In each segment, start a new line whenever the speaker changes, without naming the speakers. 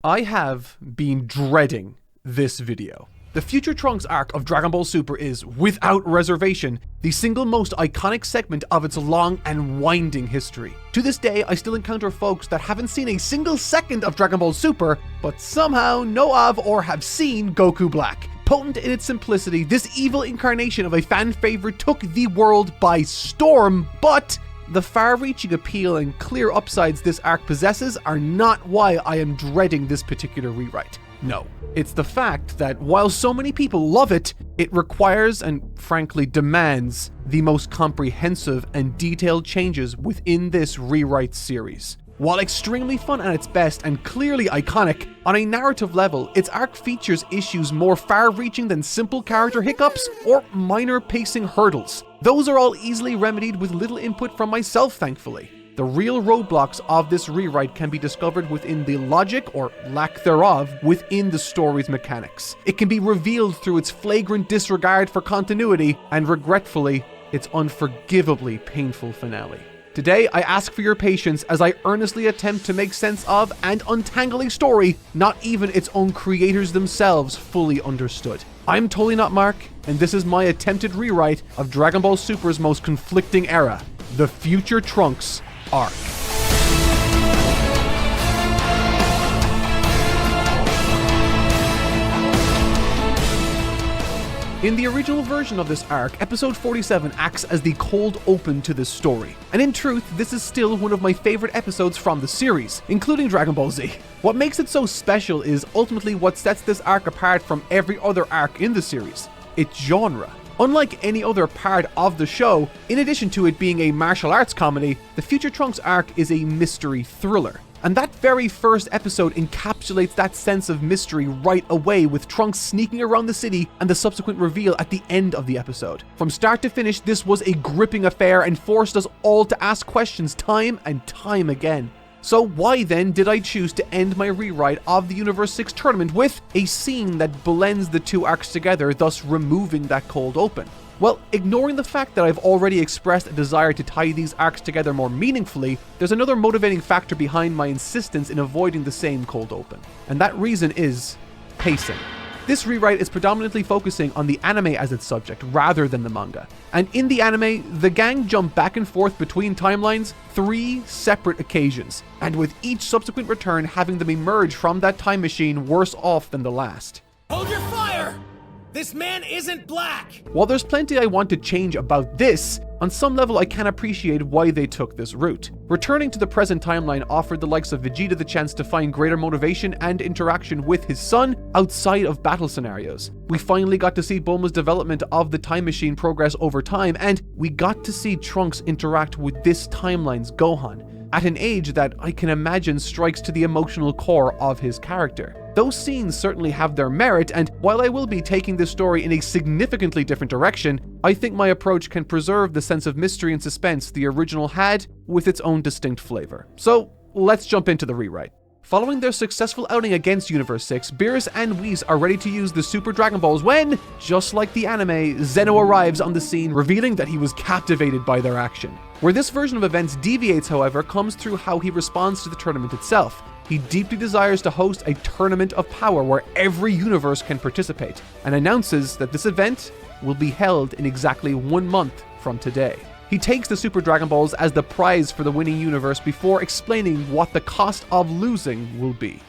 I have been dreading this video. The Future Trunks arc of Dragon Ball Super is, without reservation, the single most iconic segment of its long and winding history. To this day, I still encounter folks that haven't seen a single second of Dragon Ball Super, but somehow know of or have seen Goku Black. Potent in its simplicity, this evil incarnation of a fan favorite took the world by storm, but the far-reaching appeal and clear upsides this arc possesses are not why I am dreading this particular rewrite. No, it's the fact that while so many people love it, it requires and frankly demands the most comprehensive and detailed changes within this rewrite series. While extremely fun at its best and clearly iconic, on a narrative level, its arc features issues more far-reaching than simple character hiccups or minor pacing hurdles. Those are all easily remedied with little input from myself, thankfully. The real roadblocks of this rewrite can be discovered within the logic, or lack thereof, within the story's mechanics. It can be revealed through its flagrant disregard for continuity, and regretfully, its unforgivably painful finale. Today, I ask for your patience as I earnestly attempt to make sense of and untangle a story not even its own creators themselves fully understood. I'm Totally Not Mark, and this is my attempted rewrite of Dragon Ball Super's most conflicting era, the Future Trunks arc. In the original version of this arc, episode 47 acts as the cold open to this story. And in truth, this is still one of my favorite episodes from the series, including Dragon Ball Z. What makes it so special is ultimately what sets this arc apart from every other arc in the series: its genre. Unlike any other part of the show, in addition to it being a martial arts comedy, the Future Trunks arc is a mystery thriller. And that very first episode encapsulates that sense of mystery right away, with Trunks sneaking around the city and the subsequent reveal at the end of the episode. From start to finish, this was a gripping affair and forced us all to ask questions time and time again. So why then did I choose to end my rewrite of the Universe 6 tournament with a scene that blends the two arcs together, thus removing that cold open? Well, ignoring the fact that I've already expressed a desire to tie these arcs together more meaningfully, there's another motivating factor behind my insistence in avoiding the same cold open. And that reason is pacing. This rewrite is predominantly focusing on the anime as its subject rather than the manga. And in the anime, the gang jump back and forth between timelines 3 separate occasions, and with each subsequent return having them emerge from that time machine worse off than the last.
Hold your fire! This man isn't black!
While there's plenty I want to change about this, on some level I can appreciate why they took this route. Returning to the present timeline offered the likes of Vegito the chance to find greater motivation and interaction with his son outside of battle scenarios. We finally got to see Bulma's development of the time machine progress over time, and we got to see Trunks interact with this timeline's Gohan at an age that I can imagine strikes to the emotional core of his character. Those scenes certainly have their merit, and while I will be taking this story in a significantly different direction, I think my approach can preserve the sense of mystery and suspense the original had with its own distinct flavor. So let's jump into the rewrite. Following their successful outing against Universe 6, Beerus and Whis are ready to use the Super Dragon Balls when, just like the anime, Zeno arrives on the scene, revealing that he was captivated by their action. Where this version of events deviates, however, comes through how he responds to the tournament itself. He deeply desires to host a tournament of power where every universe can participate, and announces that this event will be held in exactly 1 month from today. He takes the Super Dragon Balls as the prize for the winning universe before explaining what the cost of losing will be: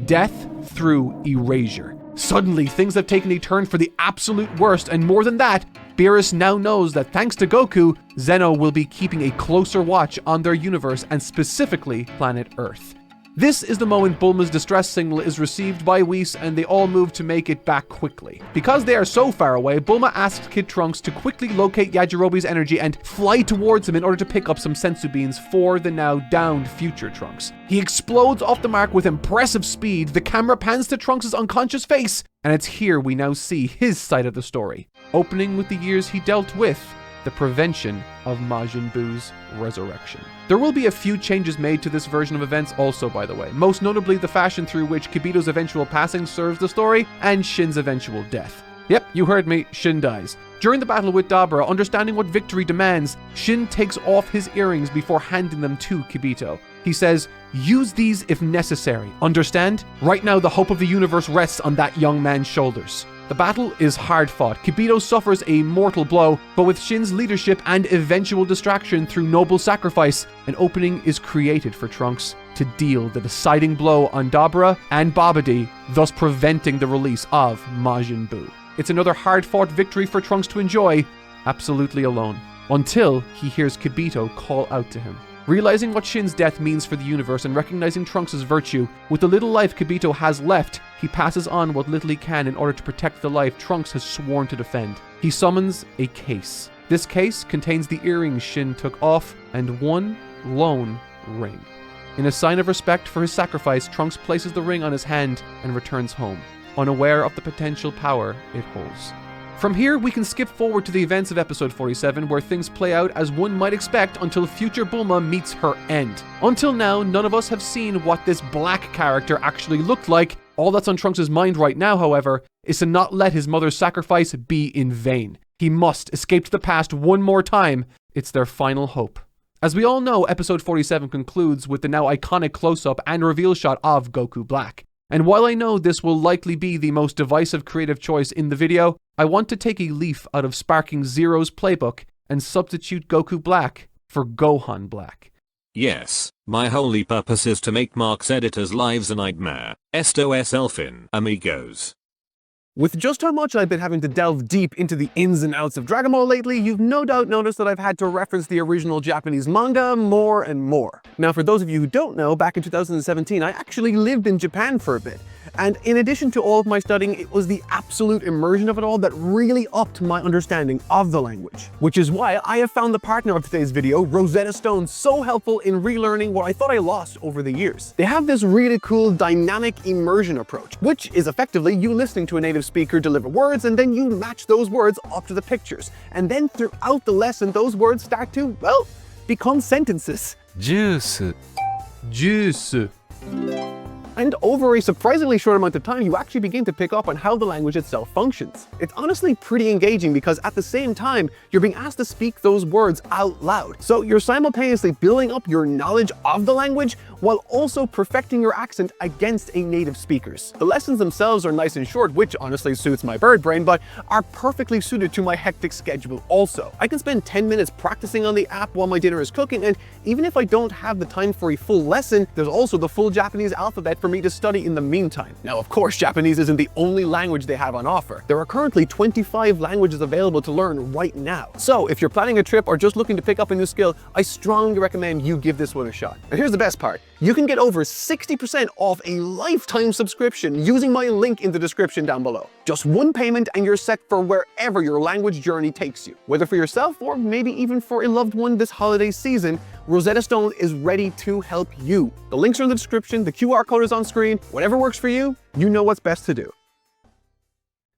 death through erasure. Suddenly, things have taken a turn for the absolute worst, and more than that, Beerus now knows that thanks to Goku, Zeno will be keeping a closer watch on their universe, and specifically planet Earth. This is the moment Bulma's distress signal is received by Whis, and they all move to make it back quickly. Because they are so far away, Bulma asks Kid Trunks to quickly locate Yajirobe's energy and fly towards him in order to pick up some sensu beans for the now downed Future Trunks. He explodes off the mark with impressive speed, the camera pans to Trunks' unconscious face, and it's here we now see his side of the story, opening with the years he dealt with the prevention of Majin Buu's resurrection. There will be a few changes made to this version of events also, by the way, most notably the fashion through which Kibito's eventual passing serves the story, and Shin's eventual death. Yep, you heard me, Shin dies. During the battle with Dabura, understanding what victory demands, Shin takes off his earrings before handing them to Kibito. He says, "Use these if necessary. Understand? Right now, the hope of the universe rests on that young man's shoulders." The battle is hard fought. Kibito suffers a mortal blow, but with Shin's leadership and eventual distraction through noble sacrifice, an opening is created for Trunks to deal the deciding blow on Dabura and Babidi, thus preventing the release of Majin Buu. It's another hard-fought victory for Trunks to enjoy, absolutely alone, until he hears Kibito call out to him. Realizing what Shin's death means for the universe and recognizing Trunks' virtue, with the little life Kibito has left, he passes on what little he can in order to protect the life Trunks has sworn to defend. He summons a case. This case contains the earrings Shin took off and one lone ring. In a sign of respect for his sacrifice, Trunks places the ring on his hand and returns home, unaware of the potential power it holds. From here, we can skip forward to the events of episode 47, where things play out as one might expect until future Bulma meets her end. Until now, none of us have seen what this Black character actually looked like. All that's on Trunks' mind right now, however, is to not let his mother's sacrifice be in vain. He must escape to the past one more time. It's their final hope. As we all know, episode 47 concludes with the now iconic close-up and reveal shot of Goku Black. And while I know this will likely be the most divisive creative choice in the video, I want to take a leaf out of Sparking Zero's playbook and substitute Goku Black for Gohan Black.
Yes, my holy purpose is to make Mark's editors' lives a nightmare. Esto es el fin, amigos.
With just how much I've been having to delve deep into the ins and outs of Dragon Ball lately, you've no doubt noticed that I've had to reference the original Japanese manga more and more. Now, for those of you who don't know, back in 2017, I actually lived in Japan for a bit. And in addition to all of my studying, it was the absolute immersion of it all that really upped my understanding of the language. Which is why I have found the partner of today's video, Rosetta Stone, so helpful in relearning what I thought I lost over the years. They have this really cool dynamic immersion approach, which is effectively you listening to a native speaker deliver words and then you match those words up to the pictures. And then throughout the lesson, those words start to, well, become sentences.
Juice.
And over a surprisingly short amount of time, you actually begin to pick up on how the language itself functions. It's honestly pretty engaging because at the same time, you're being asked to speak those words out loud. So you're simultaneously building up your knowledge of the language while also perfecting your accent against a native speaker's. The lessons themselves are nice and short, which honestly suits my bird brain, but are perfectly suited to my hectic schedule also. I can spend 10 minutes practicing on the app while my dinner is cooking, and even if I don't have the time for a full lesson, there's also the full Japanese alphabet for me to study in the meantime. Now, of course, Japanese isn't the only language they have on offer. There are currently 25 languages available to learn right now. So if you're planning a trip or just looking to pick up a new skill, I strongly recommend you give this one a shot. And here's the best part. You can get over 60% off a lifetime subscription using my link in the description down below. Just one payment and you're set for wherever your language journey takes you. Whether for yourself or maybe even for a loved one this holiday season, Rosetta Stone is ready to help you. The links are in the description, the QR code is on screen. Whatever works for you, you know what's best to do.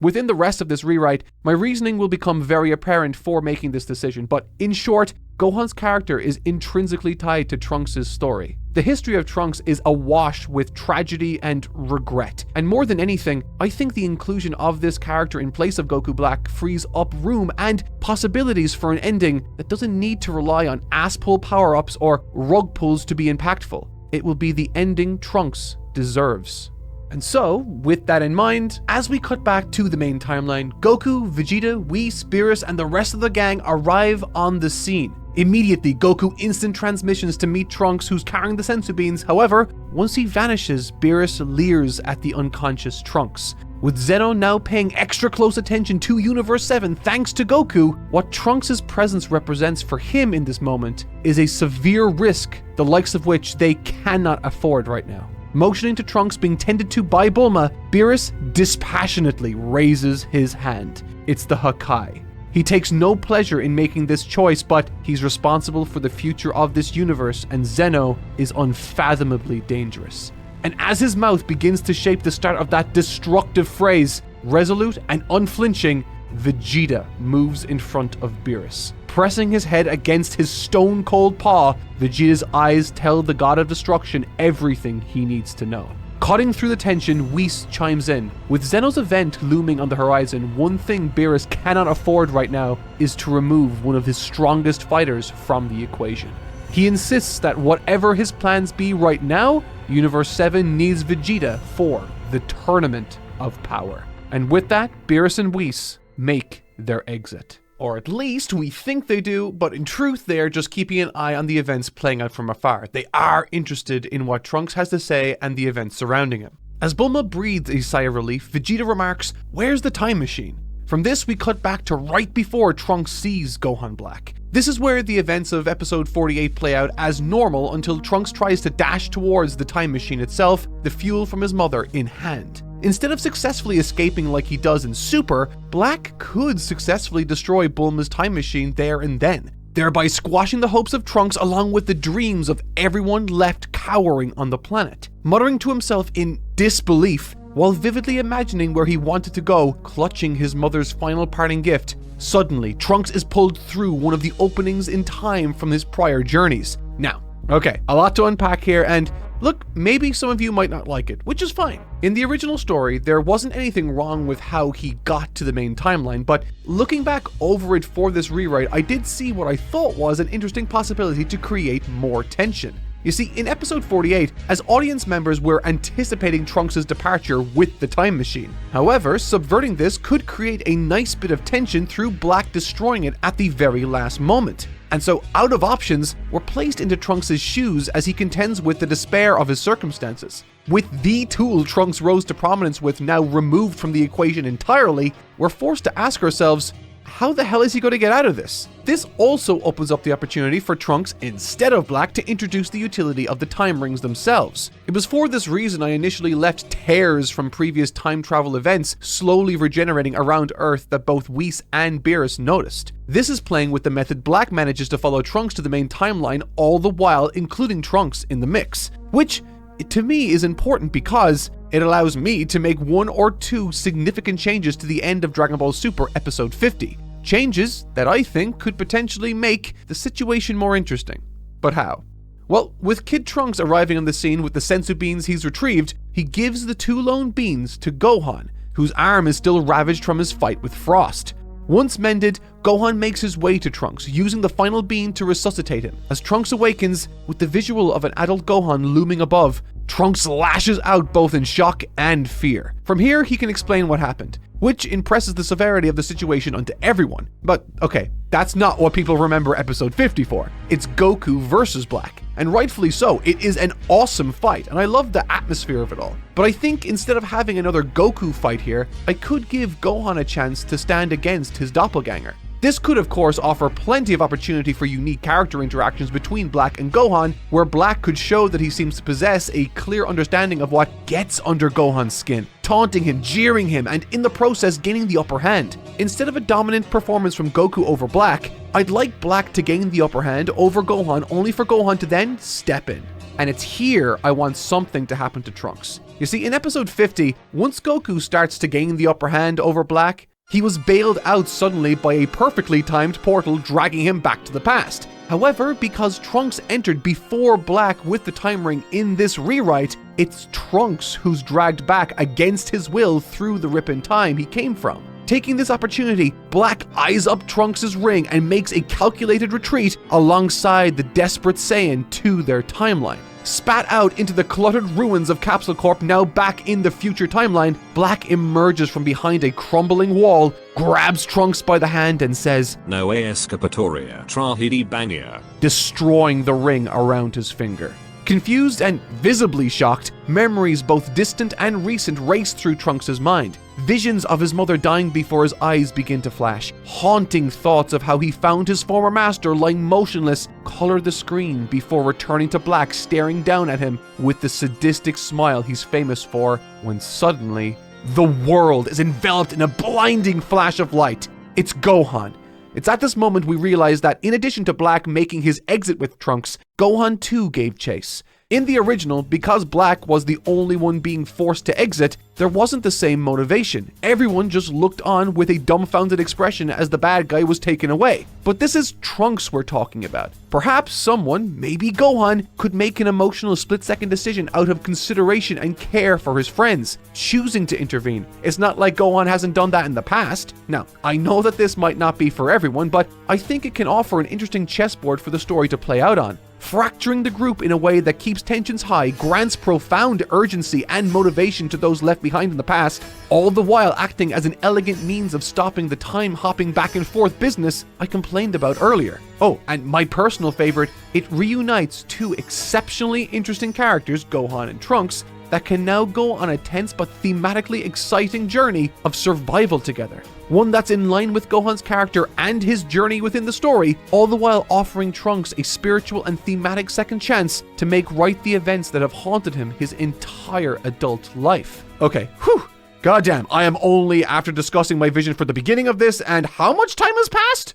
Within the rest of this rewrite, my reasoning will become very apparent for making this decision, but in short, Gohan's character is intrinsically tied to Trunks' story. The history of Trunks is awash with tragedy and regret, and more than anything, I think the inclusion of this character in place of Goku Black frees up room and possibilities for an ending that doesn't need to rely on ass-pull power-ups or rug pulls to be impactful. It will be the ending Trunks deserves. And so, with that in mind, as we cut back to the main timeline, Goku, Vegeta, Whis, beerus, and the rest of the gang arrive on the scene. Immediately, Goku instant transmissions to meet Trunks, who's carrying the senzu beans. However, once he vanishes, Beerus leers at the unconscious Trunks. With Zeno now paying extra close attention to Universe 7 thanks to Goku, what Trunks' presence represents for him in this moment is a severe risk, the likes of which they cannot afford right now. Motioning to Trunks being tended to by Bulma, Beerus dispassionately raises his hand. It's the Hakai. He takes no pleasure in making this choice, but he's responsible for the future of this universe, and Zeno is unfathomably dangerous. And as his mouth begins to shape the start of that destructive phrase, resolute and unflinching, Vegeta moves in front of Beerus. Pressing his head against his stone-cold paw, Vegeta's eyes tell the god of destruction everything he needs to know. Cutting through the tension, Whis chimes in. With Zeno's event looming on the horizon, one thing Beerus cannot afford right now is to remove one of his strongest fighters from the equation. He insists that whatever his plans be right now, Universe 7 needs Vegeta for the Tournament of Power. And with that, Beerus and Whis make their exit. Or at least we think they do, but in truth they are just keeping an eye on the events playing out from afar. They are interested in what Trunks has to say and the events surrounding him. As Bulma breathes a sigh of relief, Vegeta remarks, "Where's the time machine?" From this we cut back to right before Trunks sees Gohan Black. This is where the events of episode 48 play out as normal until Trunks tries to dash towards the time machine itself, the fuel from his mother in hand. Instead of successfully escaping like he does in Super, Black could successfully destroy Bulma's time machine there and then, thereby squashing the hopes of Trunks along with the dreams of everyone left cowering on the planet. Muttering to himself in disbelief, while vividly imagining where he wanted to go, clutching his mother's final parting gift, suddenly Trunks is pulled through one of the openings in time from his prior journeys. Now, okay, a lot to unpack here, and look, maybe some of you might not like it, which is fine. In the original story, there wasn't anything wrong with how he got to the main timeline, but looking back over it for this rewrite, I did see what I thought was an interesting possibility to create more tension. You see, in episode 48, as audience members we're anticipating Trunks' departure with the time machine. However, subverting this could create a nice bit of tension through Black destroying it at the very last moment. And so, out of options, we're placed into Trunks' shoes as he contends with the despair of his circumstances. With the tool Trunks rose to prominence with now removed from the equation entirely, we're forced to ask ourselves, how the hell is he going to get out of this? This also opens up the opportunity for Trunks, instead of Black, to introduce the utility of the time rings themselves. It was for this reason I initially left tears from previous time travel events slowly regenerating around Earth that both Whis and Beerus noticed. This is playing with the method Black manages to follow Trunks to the main timeline all the while including Trunks in the mix, which to me is important because it allows me to make one or two significant changes to the end of Dragon Ball Super episode 50. Changes that I think could potentially make the situation more interesting. But how? Well, with Kid Trunks arriving on the scene with the sensu beans he's retrieved, he gives the 2 lone beans to Gohan, whose arm is still ravaged from his fight with Frost. Once mended, Gohan makes his way to Trunks, using the final bean to resuscitate him. As Trunks awakens, with the visual of an adult Gohan looming above, Trunks lashes out both in shock and fear. From here, he can explain what happened, which impresses the severity of the situation onto everyone. But okay, that's not what people remember episode 50 for. It's Goku versus Black. And rightfully so, it is an awesome fight, and I love the atmosphere of it all. But I think instead of having another Goku fight here, I could give Gohan a chance to stand against his doppelganger. This could of course offer plenty of opportunity for unique character interactions between Black and Gohan, where Black could show that he seems to possess a clear understanding of what gets under Gohan's skin, taunting him, jeering him, and in the process gaining the upper hand. Instead of a dominant performance from Goku over Black, I'd like Black to gain the upper hand over Gohan only for Gohan to then step in. And it's here I want something to happen to Trunks. You see, in episode 50, once Goku starts to gain the upper hand over Black, he was bailed out suddenly by a perfectly timed portal dragging him back to the past. However, because Trunks entered before Black with the time ring in this rewrite, it's Trunks who's dragged back against his will through the rip in time he came from. Taking this opportunity, Black eyes up Trunks' ring and makes a calculated retreat alongside the desperate Saiyan to their timeline. Spat out into the cluttered ruins of Capsule Corp, now back in the future timeline, Black emerges from behind a crumbling wall, grabs Trunks by the hand and says,
"No escapatoria trahidi banya,"
destroying the ring around his finger. Confused and visibly shocked, memories both distant and recent race through Trunks' mind. Visions of his mother dying before his eyes begin to flash. Haunting thoughts of how he found his former master lying motionless color the screen before returning to Black staring down at him with the sadistic smile he's famous for, when suddenly, the world is enveloped in a blinding flash of light. It's Gohan. It's at this moment we realize that in addition to Black making his exit with Trunks, Gohan too gave chase. In the original, because Black was the only one being forced to exit, there wasn't the same motivation. Everyone just looked on with a dumbfounded expression as the bad guy was taken away. But this is Trunks we're talking about. Perhaps someone, maybe Gohan, could make an emotional split-second decision out of consideration and care for his friends, choosing to intervene. It's not like Gohan hasn't done that in the past. Now, I know that this might not be for everyone, but I think it can offer an interesting chessboard for the story to play out on. Fracturing the group in a way that keeps tensions high, grants profound urgency and motivation to those left behind in the past, all the while acting as an elegant means of stopping the time-hopping back and forth business I complained about earlier. Oh, and my personal favorite, it reunites two exceptionally interesting characters, Gohan and Trunks, that can now go on a tense but thematically exciting journey of survival together. One that's in line with Gohan's character and his journey within the story, all the while offering Trunks a spiritual and thematic second chance to make right the events that have haunted him his entire adult life. Okay, whew, goddamn, I am only after discussing my vision for the beginning of this, and how much time has passed?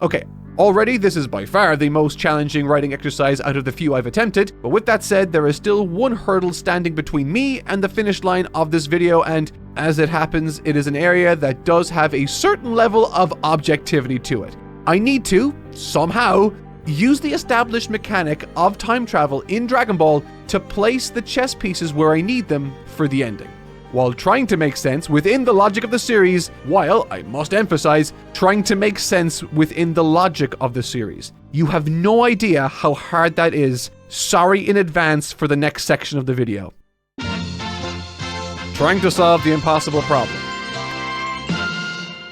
Okay. Already, this is by far the most challenging writing exercise out of the few I've attempted, but with that said, there is still one hurdle standing between me and the finish line of this video, and as it happens, it is an area that does have a certain level of objectivity to it. I need to, somehow, use the established mechanic of time travel in Dragon Ball to place the chess pieces where I need them for the ending, while trying to make sense within the logic of the series, while, I must emphasize, trying to make sense within the logic of the series. You have no idea how hard that is. Sorry in advance for the next section of the video. Trying to solve the impossible problem.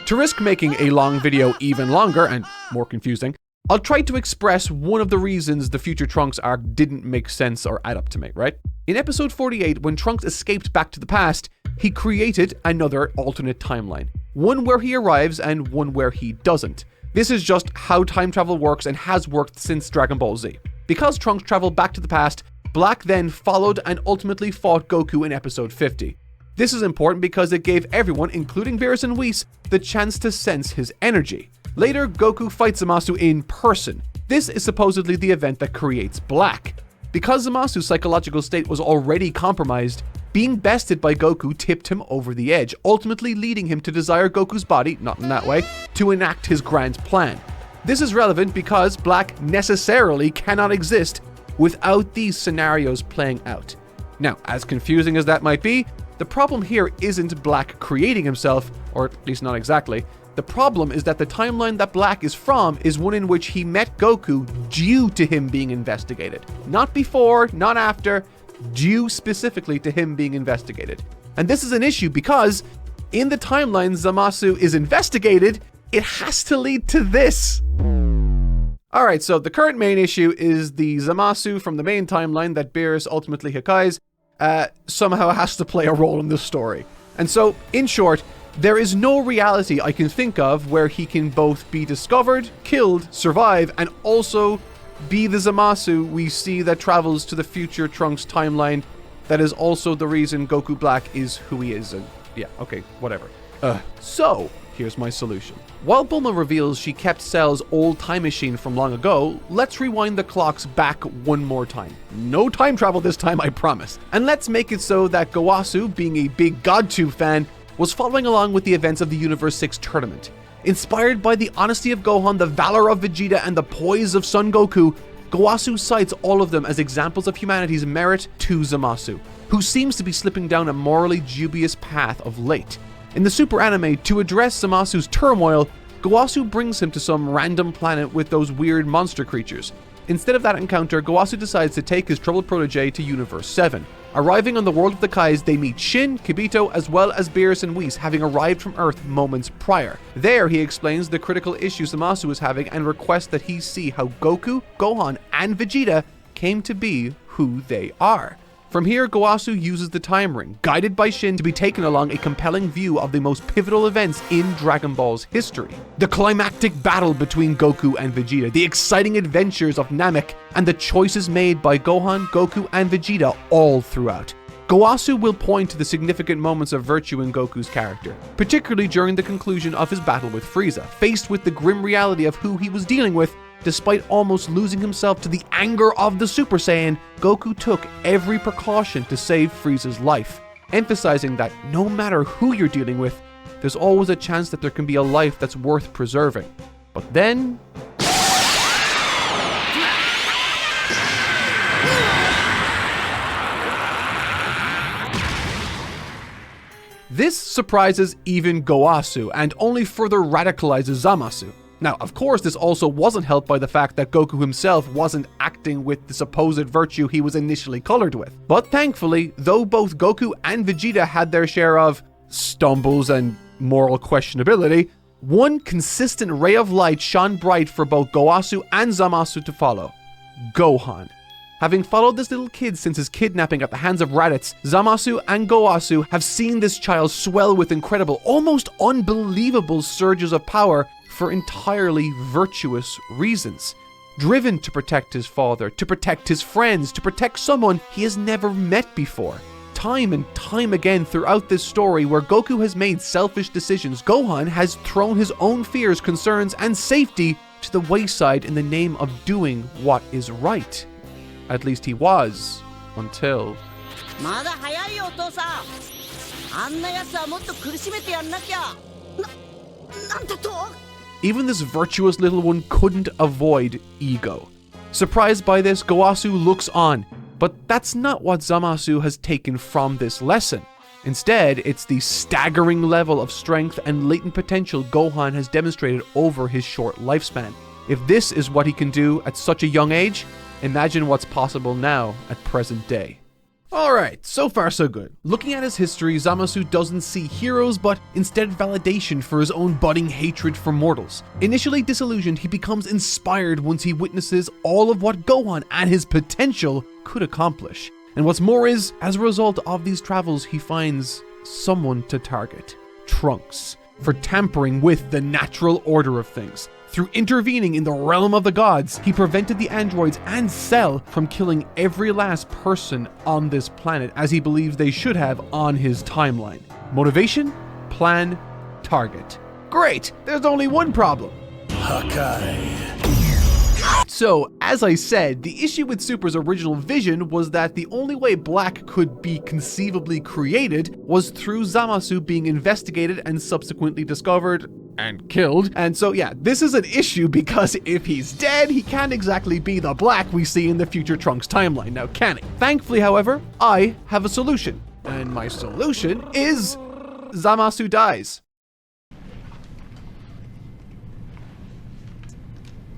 To risk making a long video even longer and more confusing, I'll try to express one of the reasons the future Trunks arc didn't make sense or add up to me, right? In episode 48, when Trunks escaped back to the past, he created another alternate timeline. One where he arrives and one where he doesn't. This is just how time travel works and has worked since Dragon Ball Z. Because Trunks traveled back to the past, Black then followed and ultimately fought Goku in episode 50. This is important because it gave everyone, including Beerus and Whis, the chance to sense his energy. Later, Goku fights Zamasu in person. This is supposedly the event that creates Black. Because Zamasu's psychological state was already compromised, being bested by Goku tipped him over the edge, ultimately leading him to desire Goku's body, not in that way, to enact his grand plan. This is relevant because Black necessarily cannot exist without these scenarios playing out. Now, as confusing as that might be, the problem here isn't Black creating himself, or at least not exactly. The problem is that the timeline that Black is from is one in which he met Goku due to him being investigated. Not before, not after, due specifically to him being investigated. And this is an issue because in the timeline Zamasu is investigated, it has to lead to this. Alright, so the current main issue is the Zamasu from the main timeline that Beerus ultimately Hakai's somehow has to play a role in this story. And so, in short, there is no reality I can think of where he can both be discovered, killed, survive, and also be the Zamasu we see that travels to the future Trunks timeline that is also the reason Goku Black is who he is, and yeah, okay, whatever. So, here's my solution. While Bulma reveals she kept Cell's old time machine from long ago, let's rewind the clocks back one more time. No time travel this time, I promise. And let's make it so that Gowasu, being a big GodTube fan, was following along with the events of the Universe 6 tournament. Inspired by the honesty of Gohan, the valor of Vegeta, and the poise of Son Goku, Gowasu cites all of them as examples of humanity's merit to Zamasu, who seems to be slipping down a morally dubious path of late. In the Super Anime, to address Zamasu's turmoil, Gowasu brings him to some random planet with those weird monster creatures. Instead of that encounter, Gowasu decides to take his troubled protege to Universe 7. Arriving on the world of the Kais, they meet Shin, Kibito, as well as Beerus and Whis, having arrived from Earth moments prior. There, he explains the critical issues Zamasu is having and requests that he see how Goku, Gohan, and Vegeta came to be who they are. From here, Gowasu uses the time ring, guided by Shin, to be taken along a compelling view of the most pivotal events in Dragon Ball's history. The climactic battle between Goku and Vegeta, the exciting adventures of Namek, and the choices made by Gohan, Goku, and Vegeta all throughout. Gowasu will point to the significant moments of virtue in Goku's character, particularly during the conclusion of his battle with Frieza. Faced with the grim reality of who he was dealing with, Despite almost losing himself to the anger of the Super Saiyan, Goku took every precaution to save Frieza's life, emphasizing that no matter who you're dealing with, there's always a chance that there can be a life that's worth preserving. But then... this surprises even Goasu and only further radicalizes Zamasu. Now, of course, this also wasn't helped by the fact that Goku himself wasn't acting with the supposed virtue he was initially colored with. But thankfully, though both Goku and Vegeta had their share of stumbles and moral questionability, one consistent ray of light shone bright for both Goasu and Zamasu to follow: Gohan. Having followed this little kid since his kidnapping at the hands of Raditz, Zamasu and Goasu have seen this child swell with incredible, almost unbelievable surges of power for entirely virtuous reasons. Driven to protect his father, to protect his friends, to protect someone he has never met before. Time and time again throughout this story where Goku has made selfish decisions, Gohan has thrown his own fears, concerns, and safety to the wayside in the name of doing what is right. At least he was, until... even this virtuous little one couldn't avoid ego. Surprised by this, Goasu looks on, but that's not what Zamasu has taken from this lesson. Instead, it's the staggering level of strength and latent potential Gohan has demonstrated over his short lifespan. If this is what he can do at such a young age, imagine what's possible now at present day. Alright, so far so good. Looking at his history, Zamasu doesn't see heroes, but instead validation for his own budding hatred for mortals. Initially disillusioned, he becomes inspired once he witnesses all of what Gohan and his potential could accomplish. And what's more is, as a result of these travels, he finds someone to target: Trunks, for tampering with the natural order of things. Through intervening in the realm of the gods, he prevented the androids and Cell from killing every last person on this planet, as he believes they should have on his timeline. Motivation, plan, target. Great! There's only one problem. So, as I said, the issue with Super's original vision was that the only way Black could be conceivably created was through Zamasu being investigated and subsequently discovered and killed. And so yeah, this is an issue because if he's dead, he can't exactly be the Black we see in the future Trunks timeline, now can he? Thankfully, however, I have a solution. And my solution is Zamasu dies.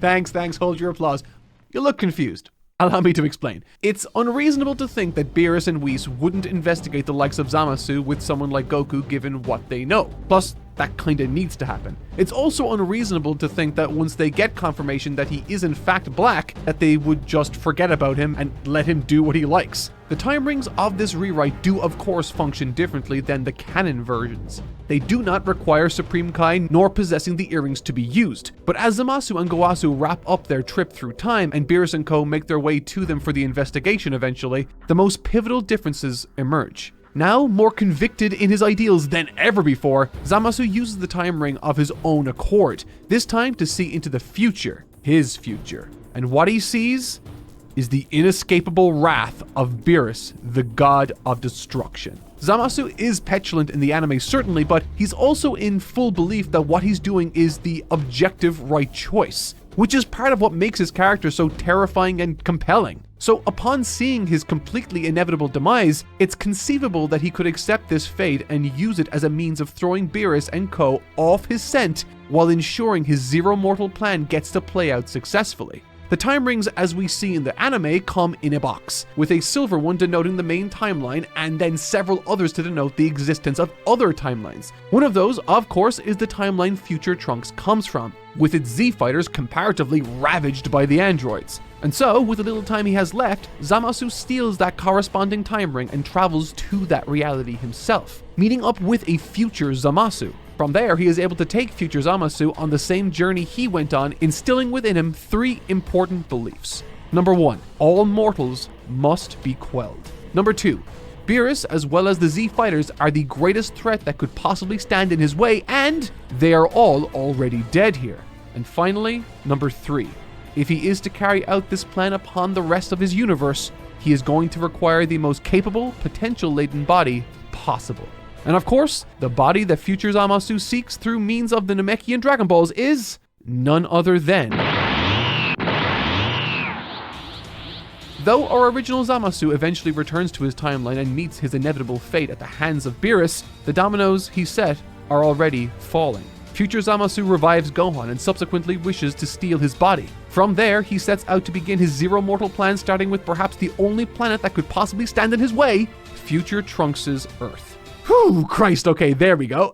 Thanks, hold your applause. You look confused. Allow me to explain. It's unreasonable to think that Beerus and Whis wouldn't investigate the likes of Zamasu with someone like Goku given what they know. Plus, that kinda needs to happen. It's also unreasonable to think that once they get confirmation that he is in fact Black, that they would just forget about him and let him do what he likes. The time rings of this rewrite do of course function differently than the canon versions. They do not require Supreme Kai nor possessing the earrings to be used. But as Zamasu and Goasu wrap up their trip through time and Beerus and co make their way to them for the investigation eventually, the most pivotal differences emerge. Now, more convicted in his ideals than ever before, Zamasu uses the time ring of his own accord, this time to see into the future, his future. And what he sees is the inescapable wrath of Beerus, the god of destruction. Zamasu is petulant in the anime certainly, but he's also in full belief that what he's doing is the objective right choice, which is part of what makes his character so terrifying and compelling. So upon seeing his completely inevitable demise, it's conceivable that he could accept this fate and use it as a means of throwing Beerus and co off his scent while ensuring his zero mortal plan gets to play out successfully. The time rings as we see in the anime come in a box, with a silver one denoting the main timeline and then several others to denote the existence of other timelines. One of those, of course, is the timeline future Trunks comes from, with its Z-fighters comparatively ravaged by the androids. And so, with the little time he has left, Zamasu steals that corresponding time ring and travels to that reality himself, meeting up with a future Zamasu. From there, he is able to take future Zamasu on the same journey he went on, instilling within him 3 important beliefs. Number 1, all mortals must be quelled. Number 2, Beerus as well as the Z-fighters are the greatest threat that could possibly stand in his way, and they are all already dead here. And finally, number 3, If he is to carry out this plan upon the rest of his universe, he is going to require the most capable, potential-laden body possible. And of course, the body that future Zamasu seeks through means of the Namekian Dragon Balls is none other than... Though our original Zamasu eventually returns to his timeline and meets his inevitable fate at the hands of Beerus, the dominoes he set are already falling. Future Zamasu revives Gohan and subsequently wishes to steal his body. From there, he sets out to begin his zero mortal plan, starting with perhaps the only planet that could possibly stand in his way, future Trunks' Earth. Whew, Christ, okay, there we go.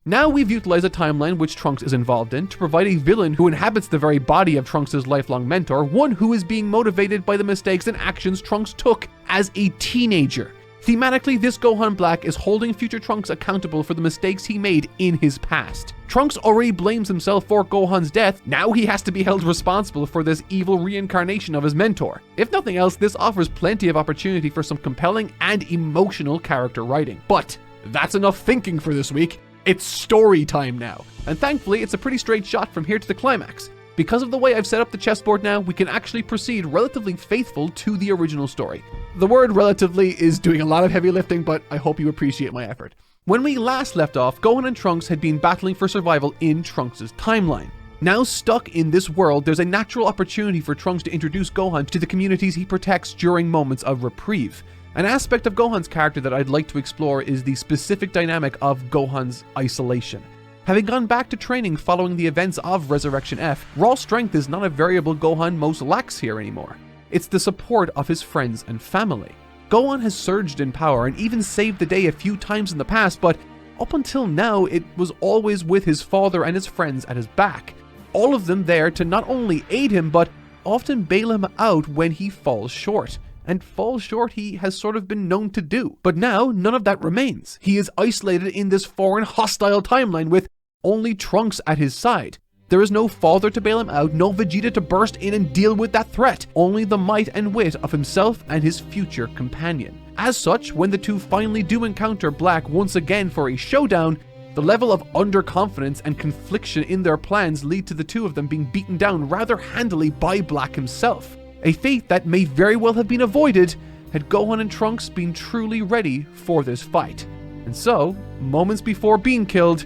Now we've utilized a timeline which Trunks is involved in to provide a villain who inhabits the very body of Trunks' lifelong mentor, one who is being motivated by the mistakes and actions Trunks took as a teenager. Thematically, this Gohan Black is holding future Trunks accountable for the mistakes he made in his past. Trunks already blames himself for Gohan's death, now he has to be held responsible for this evil reincarnation of his mentor. If nothing else, this offers plenty of opportunity for some compelling and emotional character writing. But that's enough thinking for this week. It's story time now. And thankfully, it's a pretty straight shot from here to the climax. Because of the way I've set up the chessboard now, we can actually proceed relatively faithful to the original story. The word relatively is doing a lot of heavy lifting, but I hope you appreciate my effort. When we last left off, Gohan and Trunks had been battling for survival in Trunks' timeline. Now stuck in this world, there's a natural opportunity for Trunks to introduce Gohan to the communities he protects during moments of reprieve. An aspect of Gohan's character that I'd like to explore is the specific dynamic of Gohan's isolation. Having gone back to training following the events of Resurrection F, raw strength is not a variable Gohan most lacks here anymore. It's the support of his friends and family. Gohan has surged in power and even saved the day a few times in the past, but up until now it was always with his father and his friends at his back. All of them there to not only aid him, but often bail him out when he falls short. And fall short he has sort of been known to do. But now, none of that remains. He is isolated in this foreign, hostile timeline with only Trunks at his side. There is no father to bail him out, no Vegeta to burst in and deal with that threat. Only the might and wit of himself and his future companion. As such, when the two finally do encounter Black once again for a showdown, the level of underconfidence and confliction in their plans lead to the two of them being beaten down rather handily by Black himself. A fate that may very well have been avoided had Gohan and Trunks been truly ready for this fight. And so, moments before being killed,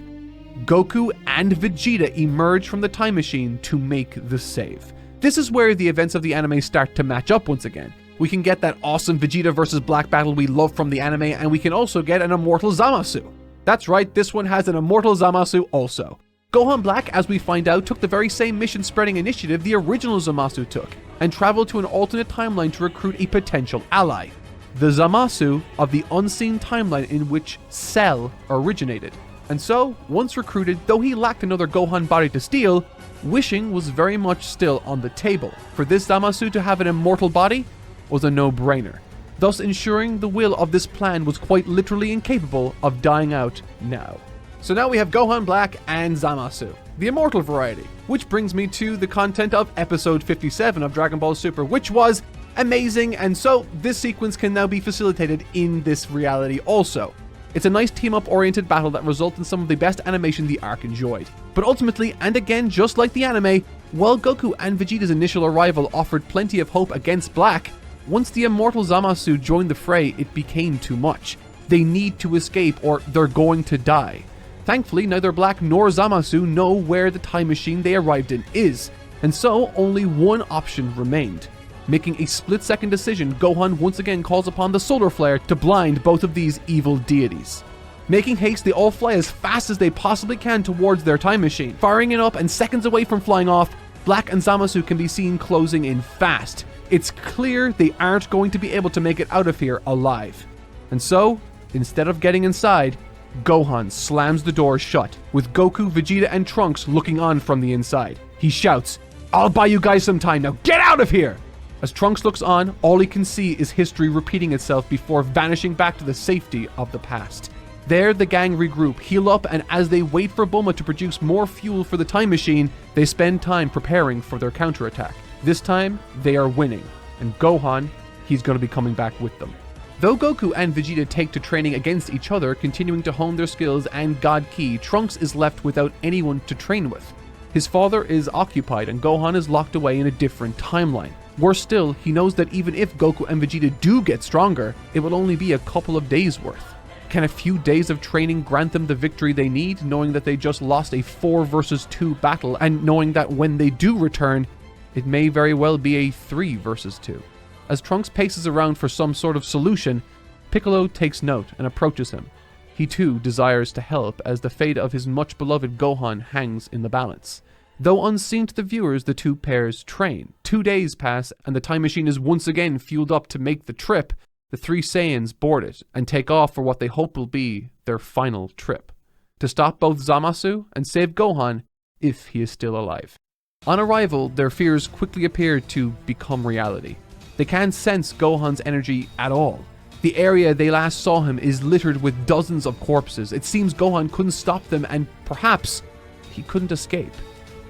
Goku and Vegeta emerge from the time machine to make the save. This is where the events of the anime start to match up once again. We can get that awesome Vegeta versus Black battle we love from the anime, and we can also get an immortal Zamasu. That's right, this one has an immortal Zamasu also. Gohan Black, as we find out, took the very same mission-spreading initiative the original Zamasu took, and traveled to an alternate timeline to recruit a potential ally. The Zamasu of the unseen timeline in which Cell originated. And so, once recruited, though he lacked another Gohan body to steal, wishing was very much still on the table. For this Zamasu to have an immortal body was a no-brainer, thus ensuring the will of this plan was quite literally incapable of dying out now. So now we have Gohan Black and Zamasu, the immortal variety, which brings me to the content of episode 57 of Dragon Ball Super, which was amazing, and so this sequence can now be facilitated in this reality also. It's a nice team-up oriented battle that results in some of the best animation the arc enjoyed. But ultimately, and again just like the anime, while Goku and Vegeta's initial arrival offered plenty of hope against Black, once the immortal Zamasu joined the fray, it became too much. They need to escape or they're going to die. Thankfully, neither Black nor Zamasu know where the time machine they arrived in is, and so only one option remained. Making a split-second decision, Gohan once again calls upon the solar flare to blind both of these evil deities. Making haste, they all fly as fast as they possibly can towards their time machine. Firing it up and seconds away from flying off, Black and Zamasu can be seen closing in fast. It's clear they aren't going to be able to make it out of here alive. And so, instead of getting inside, Gohan slams the door shut, with Goku, Vegeta, and Trunks looking on from the inside. He shouts, "I'll buy you guys some time, now get out of here!" As Trunks looks on, all he can see is history repeating itself before vanishing back to the safety of the past. There, the gang regroup, heal up, and as they wait for Bulma to produce more fuel for the time machine, they spend time preparing for their counterattack. This time, they are winning, and Gohan, he's going to be coming back with them. Though Goku and Vegeta take to training against each other, continuing to hone their skills and God Ki, Trunks is left without anyone to train with. His father is occupied and Gohan is locked away in a different timeline. Worse still, he knows that even if Goku and Vegeta do get stronger, it will only be a couple of days worth. Can a few days of training grant them the victory they need, knowing that they just lost a 4 versus 2 battle, and knowing that when they do return, it may very well be a 3 versus 2? As Trunks paces around for some sort of solution, Piccolo takes note and approaches him. He too desires to help, as the fate of his much beloved Gohan hangs in the balance. Though unseen to the viewers, the two pairs train. 2 days pass, and the time machine is once again fueled up to make the trip. The 3 Saiyans board it and take off for what they hope will be their final trip, to stop both Zamasu and save Gohan if he is still alive. On arrival, their fears quickly appear to become reality. They can't sense Gohan's energy at all. The area they last saw him is littered with dozens of corpses. It seems Gohan couldn't stop them, and perhaps he couldn't escape.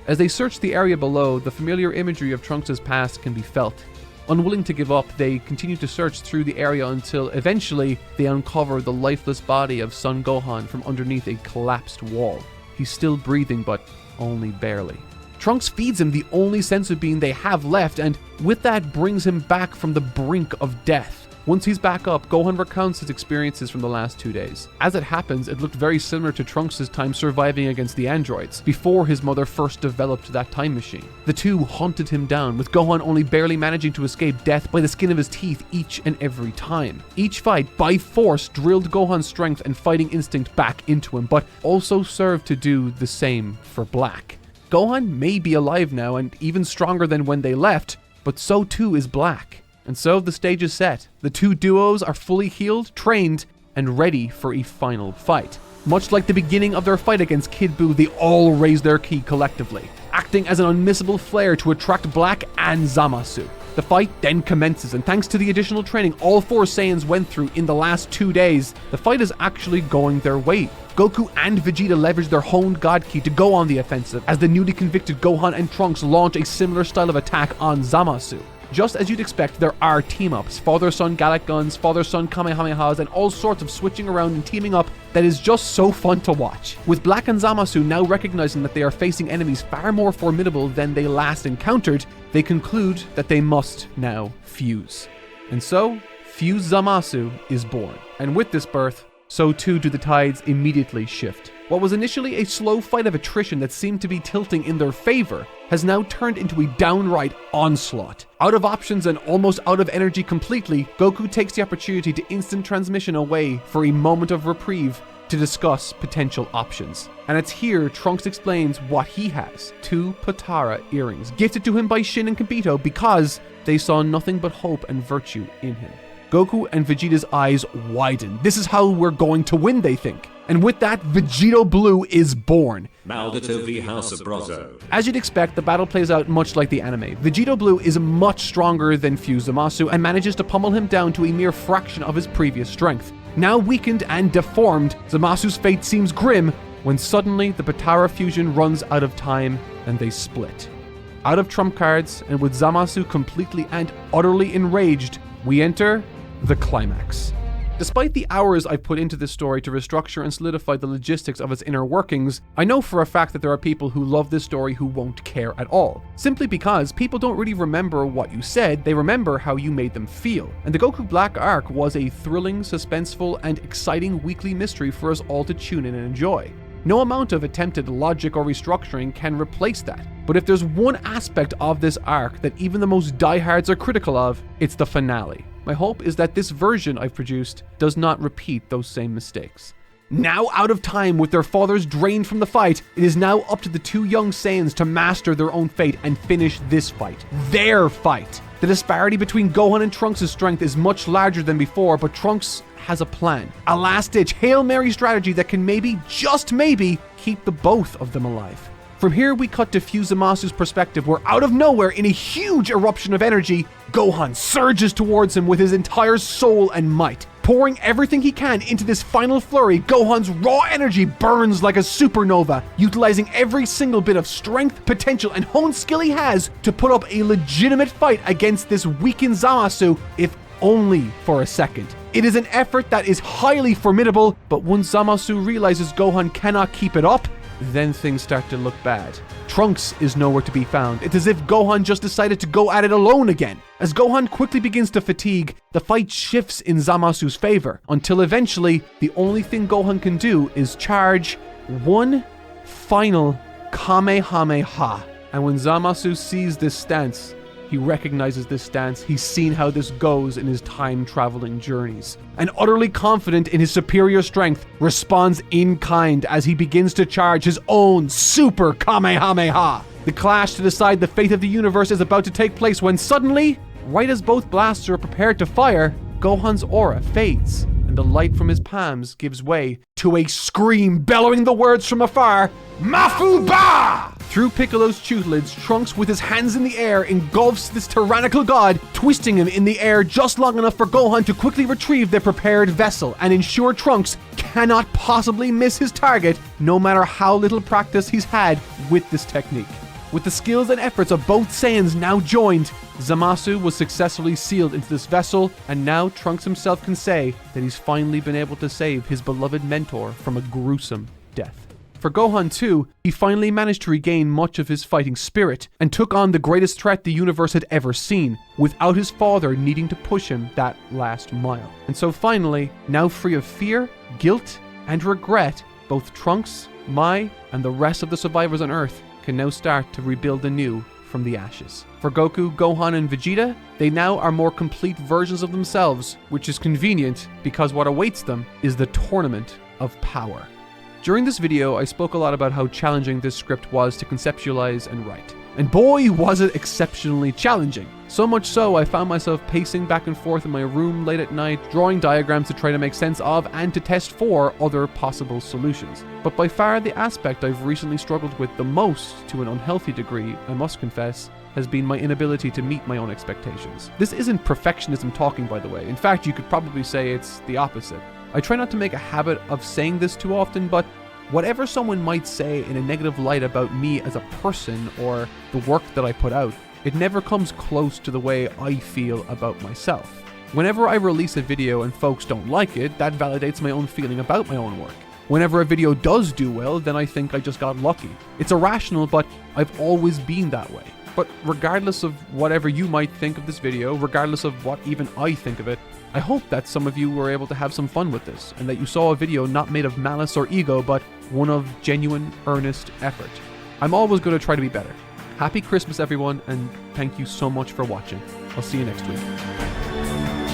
As they search the area below, the familiar imagery of Trunks' past can be felt. Unwilling to give up, they continue to search through the area until eventually they uncover the lifeless body of Son Gohan from underneath a collapsed wall. He's still breathing, but only barely. Trunks feeds him the only sense of being they have left, and with that brings him back from the brink of death. Once he's back up, Gohan recounts his experiences from the last 2 days. As it happens, it looked very similar to Trunks' time surviving against the androids, before his mother first developed that time machine. The two hunted him down, with Gohan only barely managing to escape death by the skin of his teeth each and every time. Each fight, by force, drilled Gohan's strength and fighting instinct back into him, but also served to do the same for Black. Gohan may be alive now and even stronger than when they left, but so too is Black. And so the stage is set. The two duos are fully healed, trained, and ready for a final fight. Much like the beginning of their fight against Kid Buu, they all raise their ki collectively, acting as an unmissable flare to attract Black and Zamasu. The fight then commences, and thanks to the additional training all 4 Saiyans went through in the last 2 days, the fight is actually going their way. Goku and Vegeta leverage their honed God Ki to go on the offensive, as the newly convicted Gohan and Trunks launch a similar style of attack on Zamasu. Just as you'd expect, there are team-ups, father-son Gallic guns, father-son Kamehamehas, and all sorts of switching around and teaming up that is just so fun to watch. With Black and Zamasu now recognizing that they are facing enemies far more formidable than they last encountered, they conclude that they must now fuse. And so, Fuse Zamasu is born. And with this birth, so too do the tides immediately shift. What was initially a slow fight of attrition that seemed to be tilting in their favor has now turned into a downright onslaught. Out of options and almost out of energy completely, Goku takes the opportunity to instant transmission away for a moment of reprieve to discuss potential options. And it's here Trunks explains what he has: 2 Potara earrings, gifted to him by Shin and Kibito because they saw nothing but hope and virtue in him. Goku and Vegeta's eyes widen. This is how we're going to win, they think. And with that, Vegito Blue is born.
Maldito v House of Brozo.
As you'd expect, the battle plays out much like the anime. Vegito Blue is much stronger than Fuse Zamasu and manages to pummel him down to a mere fraction of his previous strength. Now weakened and deformed, Zamasu's fate seems grim when suddenly the Potara fusion runs out of time and they split. Out of trump cards, and with Zamasu completely and utterly enraged, we enter the climax. Despite the hours I've put into this story to restructure and solidify the logistics of its inner workings, I know for a fact that there are people who love this story who won't care at all. Simply because people don't really remember what you said, they remember how you made them feel. And the Goku Black arc was a thrilling, suspenseful, and exciting weekly mystery for us all to tune in and enjoy. No amount of attempted logic or restructuring can replace that. But if there's one aspect of this arc that even the most diehards are critical of, it's the finale. My hope is that this version I've produced does not repeat those same mistakes. Now out of time, with their fathers drained from the fight, it is now up to the 2 young Saiyans to master their own fate and finish this fight. Their fight! The disparity between Gohan and Trunks' strength is much larger than before, but Trunks has a plan. A last-ditch Hail Mary strategy that can maybe, just maybe, keep the both of them alive. From here, we cut to Fuse Zamasu's perspective, where out of nowhere, in a huge eruption of energy, Gohan surges towards him with his entire soul and might. Pouring everything he can into this final flurry, Gohan's raw energy burns like a supernova, utilizing every single bit of strength, potential, and honed skill he has to put up a legitimate fight against this weakened Zamasu, if only for a second. It is an effort that is highly formidable, but once Zamasu realizes Gohan cannot keep it up, then things start to look bad. Trunks is nowhere to be found. It's as if Gohan just decided to go at it alone again. As Gohan quickly begins to fatigue, the fight shifts in Zamasu's favor, until eventually, the only thing Gohan can do is charge one final Kamehameha. And when Zamasu sees this stance, he recognizes this stance. He's seen how this goes in his time-traveling journeys. And utterly confident in his superior strength, responds in kind as he begins to charge his own super Kamehameha. The clash to decide the fate of the universe is about to take place when suddenly, right as both blasters are prepared to fire, Gohan's aura fades, and the light from his palms gives way to a scream bellowing the words from afar, Mafuba! Through Piccolo's tutelage, Trunks with his hands in the air engulfs this tyrannical god, twisting him in the air just long enough for Gohan to quickly retrieve their prepared vessel and ensure Trunks cannot possibly miss his target, no matter how little practice he's had with this technique. With the skills and efforts of both Saiyans now joined, Zamasu was successfully sealed into this vessel, and now Trunks himself can say that he's finally been able to save his beloved mentor from a gruesome death. For Gohan too, he finally managed to regain much of his fighting spirit and took on the greatest threat the universe had ever seen, without his father needing to push him that last mile. And so finally, now free of fear, guilt, and regret, both Trunks, Mai, and the rest of the survivors on Earth can now start to rebuild anew from the ashes. For Goku, Gohan, and Vegeta, they now are more complete versions of themselves, which is convenient because what awaits them is the Tournament of Power. During this video, I spoke a lot about how challenging this script was to conceptualize and write. And boy, was it exceptionally challenging. So much so, I found myself pacing back and forth in my room late at night, drawing diagrams to try to make sense of and to test for other possible solutions. But by far the aspect I've recently struggled with the most, to an unhealthy degree, I must confess, has been my inability to meet my own expectations. This isn't perfectionism talking, by the way. In fact, you could probably say it's the opposite. I try not to make a habit of saying this too often, but whatever someone might say in a negative light about me as a person or the work that I put out, it never comes close to the way I feel about myself. Whenever I release a video and folks don't like it, that validates my own feeling about my own work. Whenever a video does do well, then I think I just got lucky. It's irrational, but I've always been that way. But regardless of whatever you might think of this video, regardless of what even I think of it, I hope that some of you were able to have some fun with this, and that you saw a video not made of malice or ego, but one of genuine, earnest effort. I'm always going to try to be better. Happy Christmas, everyone, and thank you so much for watching. I'll see you next week.